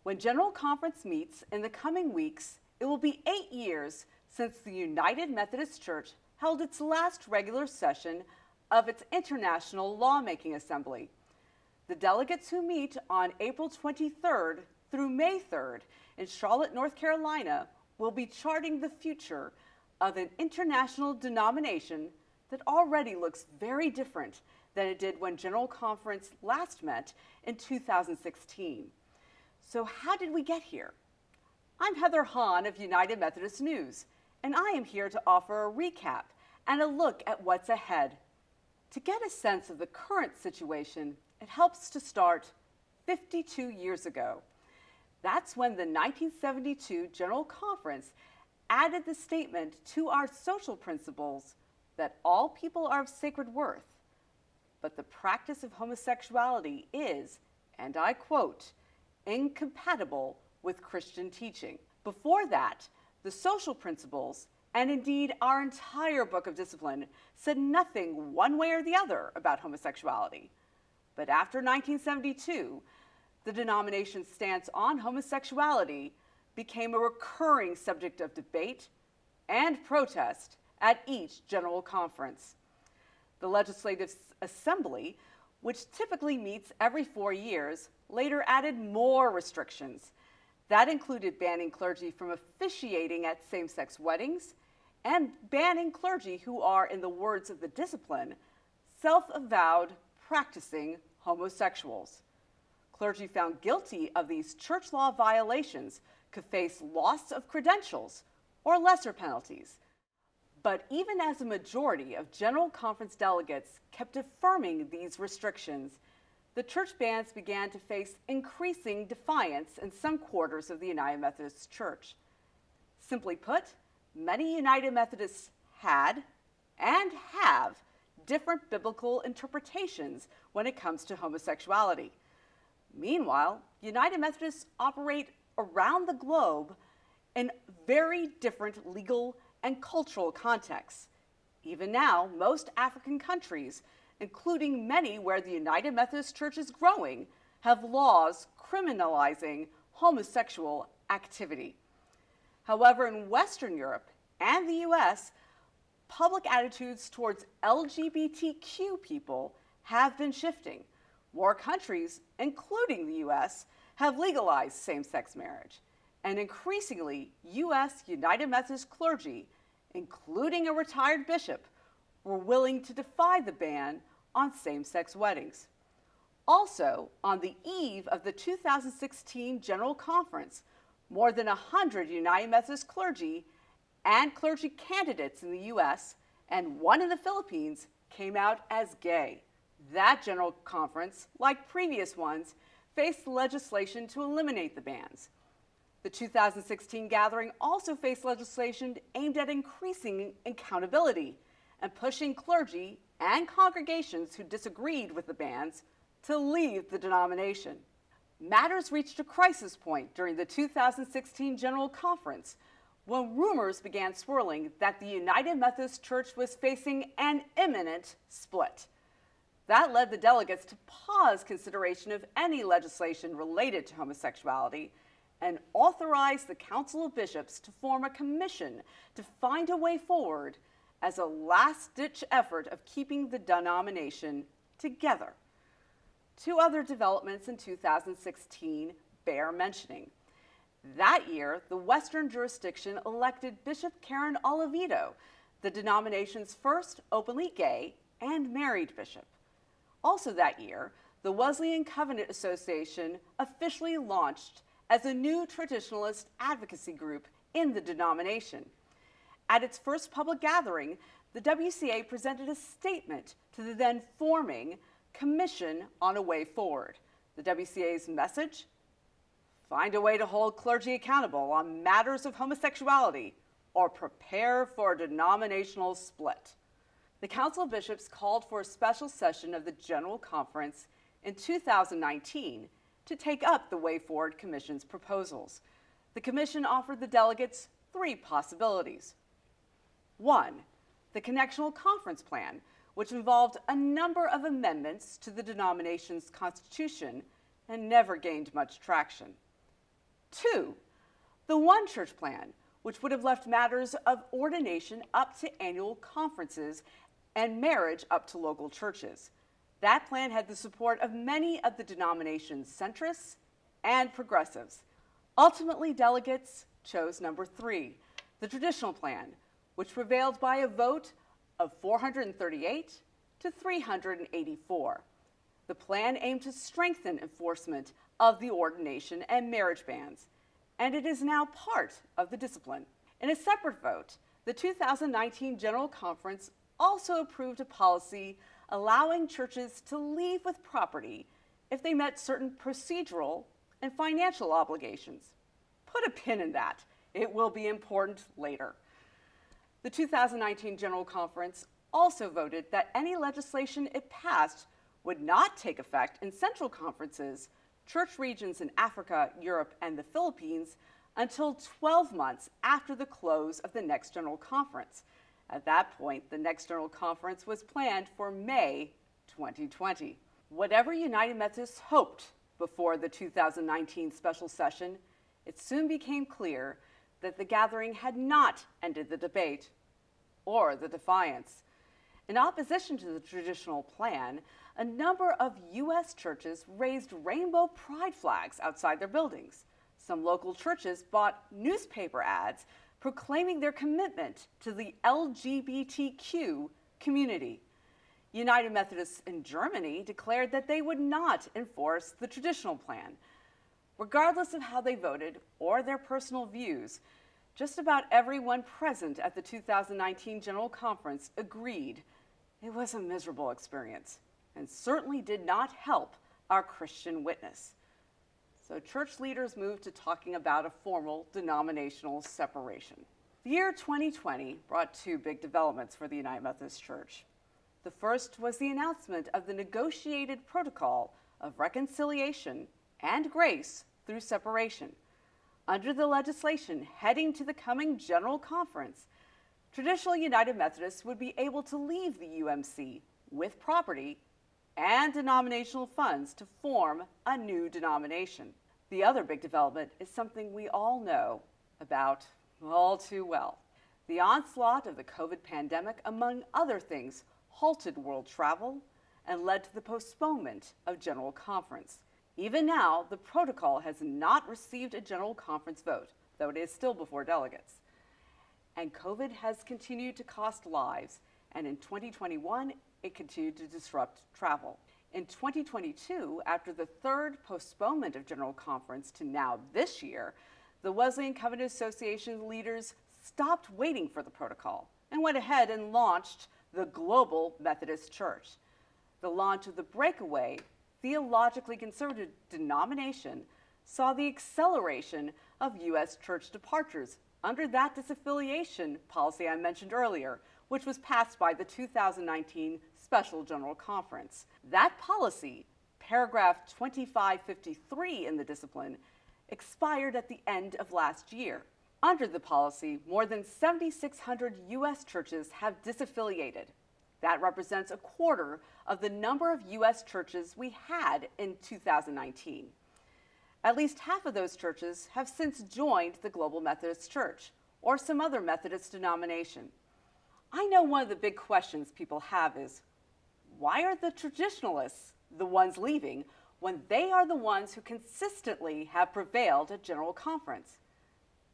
When General Conference meets in the coming weeks, it will be 8 years since the United Methodist Church held its last regular session of its International Lawmaking Assembly. The delegates who meet on April 23rd through May 3rd in Charlotte, North Carolina, will be charting the future of an international denomination that already looks very different than it did when General Conference last met in 2016. So how did we get here? I'm Heather Hahn of United Methodist News, and I am here to offer a recap and a look at what's ahead. To get a sense of the current situation, it helps to start 52 years ago. That's when the 1972 General Conference added the statement to our social principles that all people are of sacred worth, but the practice of homosexuality is, and I quote, incompatible with Christian teaching. Before that, the social principles, and indeed our entire book of discipline, said nothing one way or the other about homosexuality. But after 1972, the denomination's stance on homosexuality became a recurring subject of debate and protest at each General Conference. The Legislative Assembly, which typically meets every 4 years, later added more restrictions. That included banning clergy from officiating at same-sex weddings and banning clergy who are, in the words of the discipline, self-avowed practicing homosexuals. Clergy found guilty of these church law violations could face loss of credentials or lesser penalties. But even as a majority of General Conference delegates kept affirming these restrictions, the church bands began to face increasing defiance in some quarters of the United Methodist Church. Simply put, many United Methodists had and have different biblical interpretations when it comes to homosexuality. Meanwhile, United Methodists operate around the globe in very different legal and cultural contexts. Even now, most African countries, including many where the United Methodist Church is growing, have laws criminalizing homosexual activity. However, in Western Europe and the US, public attitudes towards LGBTQ people have been shifting. More countries, including the US, have legalized same-sex marriage. And increasingly, US United Methodist clergy, including a retired bishop, were willing to defy the ban on same-sex weddings. Also, on the eve of the 2016 General Conference, more than 100 United Methodist clergy and clergy candidates in the US and one in the Philippines came out as gay. That General Conference, like previous ones, faced legislation to eliminate the bans. The 2016 gathering also faced legislation aimed at increasing accountability and pushing clergy and congregations who disagreed with the bans to leave the denomination. Matters reached a crisis point during the 2016 General Conference when rumors began swirling that the United Methodist Church was facing an imminent split. That led the delegates to pause consideration of any legislation related to homosexuality and authorize the Council of Bishops to form a commission to find a way forward as a last-ditch effort of keeping the denomination together. Two other developments in 2016 bear mentioning. That year, the Western jurisdiction elected Bishop Karen Oliveto, the denomination's first openly gay and married bishop. Also that year, the Wesleyan Covenant Association officially launched as a new traditionalist advocacy group in the denomination. At its first public gathering, the WCA presented a statement to the then forming Commission on a Way Forward. The WCA's message? Find a way to hold clergy accountable on matters of homosexuality or prepare for a denominational split. The Council of Bishops called for a special session of the General Conference in 2019 to take up the Way Forward Commission's proposals. The Commission offered the delegates 3 possibilities. 1, the Connectional Conference Plan, which involved a number of amendments to the denomination's constitution and never gained much traction. 2. The One Church Plan, which would have left matters of ordination up to annual conferences and marriage up to local churches. That plan had the support of many of the denomination's centrists and progressives. Ultimately, delegates chose number 3, the traditional plan, which prevailed by a vote of 438 to 384. The plan aimed to strengthen enforcement of the ordination and marriage bans, and it is now part of the discipline. In a separate vote, the 2019 General Conference also approved a policy allowing churches to leave with property if they met certain procedural and financial obligations. Put a pin in that. It will be important later. The 2019 General Conference also voted that any legislation it passed would not take effect in central conferences, church regions in Africa, Europe, and the Philippines until 12 months after the close of the next General Conference. At that point, the next General Conference was planned for May 2020. Whatever United Methodists hoped before the 2019 special session, it soon became clear that the gathering had not ended the debate or the defiance. In opposition to the traditional plan, a number of U.S. churches raised rainbow pride flags outside their buildings. Some local churches bought newspaper ads proclaiming their commitment to the LGBTQ community. United Methodists in Germany declared that they would not enforce the traditional plan. Regardless of how they voted or their personal views, just about everyone present at the 2019 General Conference agreed it was a miserable experience and certainly did not help our Christian witness. So church leaders moved to talking about a formal denominational separation. The year 2020 brought 2 big developments for the United Methodist Church. The first was the announcement of the negotiated protocol of reconciliation and grace through separation. Under the legislation heading to the coming General Conference, traditional United Methodists would be able to leave the UMC with property and denominational funds to form a new denomination. The other big development is something we all know about all too well. The onslaught of the COVID pandemic, among other things, halted world travel and led to the postponement of General Conference. Even now, the protocol has not received a General Conference vote, though it is still before delegates. And COVID has continued to cost lives, and in 2021, it continued to disrupt travel. In 2022, after the 3rd postponement of General Conference to now this year, the Wesleyan Covenant Association leaders stopped waiting for the protocol and went ahead and launched the Global Methodist Church. The launch of the breakaway, theologically conservative denomination saw the acceleration of U.S. church departures under that disaffiliation policy I mentioned earlier, which was passed by the 2019 Special General Conference. That policy, paragraph 2553 in the discipline, expired at the end of last year. Under the policy, more than 7,600 U.S. churches have disaffiliated. That represents a quarter of the number of U.S. churches we had in 2019. At least half of those churches have since joined the Global Methodist Church or some other Methodist denomination. I know one of the big questions people have is, why are the traditionalists the ones leaving when they are the ones who consistently have prevailed at General Conference?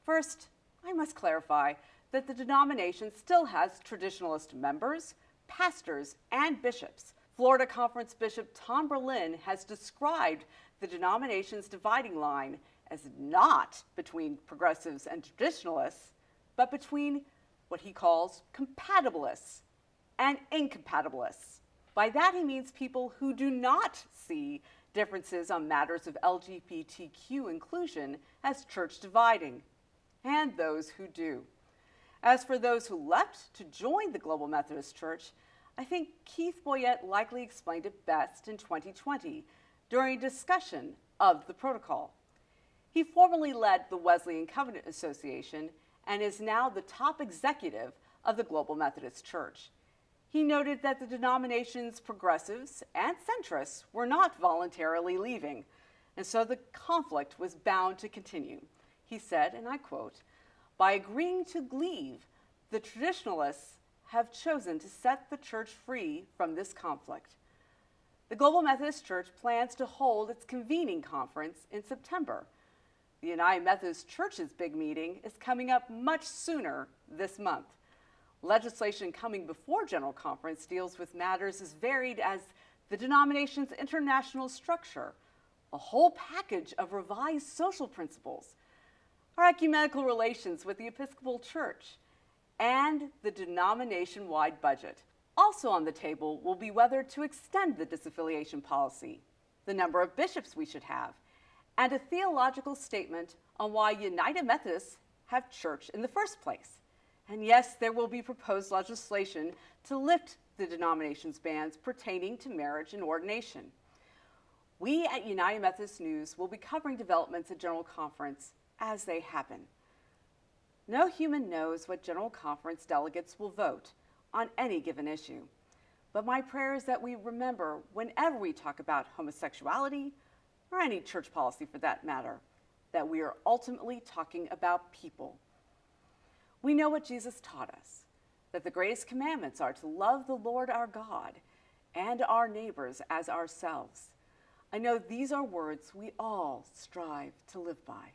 First, I must clarify that the denomination still has traditionalist members, pastors, and bishops. Florida Conference Bishop Tom Berlin has described the denomination's dividing line as not between progressives and traditionalists, but between what he calls compatibilists and incompatibilists. By that he means people who do not see differences on matters of LGBTQ inclusion as church dividing, and those who do. As for those who left to join the Global Methodist Church, I think Keith Boyette likely explained it best in 2020 during a discussion of the protocol. He formerly led the Wesleyan Covenant Association and is now the top executive of the Global Methodist Church. He noted that the denomination's progressives and centrists were not voluntarily leaving. and so the conflict was bound to continue. He said, and I quote, "By agreeing to leave, the traditionalists have chosen to set the church free from this conflict." The Global Methodist Church plans to hold its convening conference in September. The United Methodist Church's big meeting is coming up much sooner this month. Legislation coming before General Conference deals with matters as varied as the denomination's international structure, a whole package of revised social principles, our ecumenical relations with the Episcopal Church, and the denomination-wide budget. Also on the table will be whether to extend the disaffiliation policy, the number of bishops we should have, and a theological statement on why United Methodists have church in the first place. And yes, there will be proposed legislation to lift the denomination's bans pertaining to marriage and ordination. We at United Methodist News will be covering developments at General Conference as they happen. No human knows what General Conference delegates will vote on any given issue. But my prayer is that we remember whenever we talk about homosexuality, or any church policy for that matter, that we are ultimately talking about people. We know what Jesus taught us, that the greatest commandments are to love the Lord our God and our neighbors as ourselves. I know these are words we all strive to live by.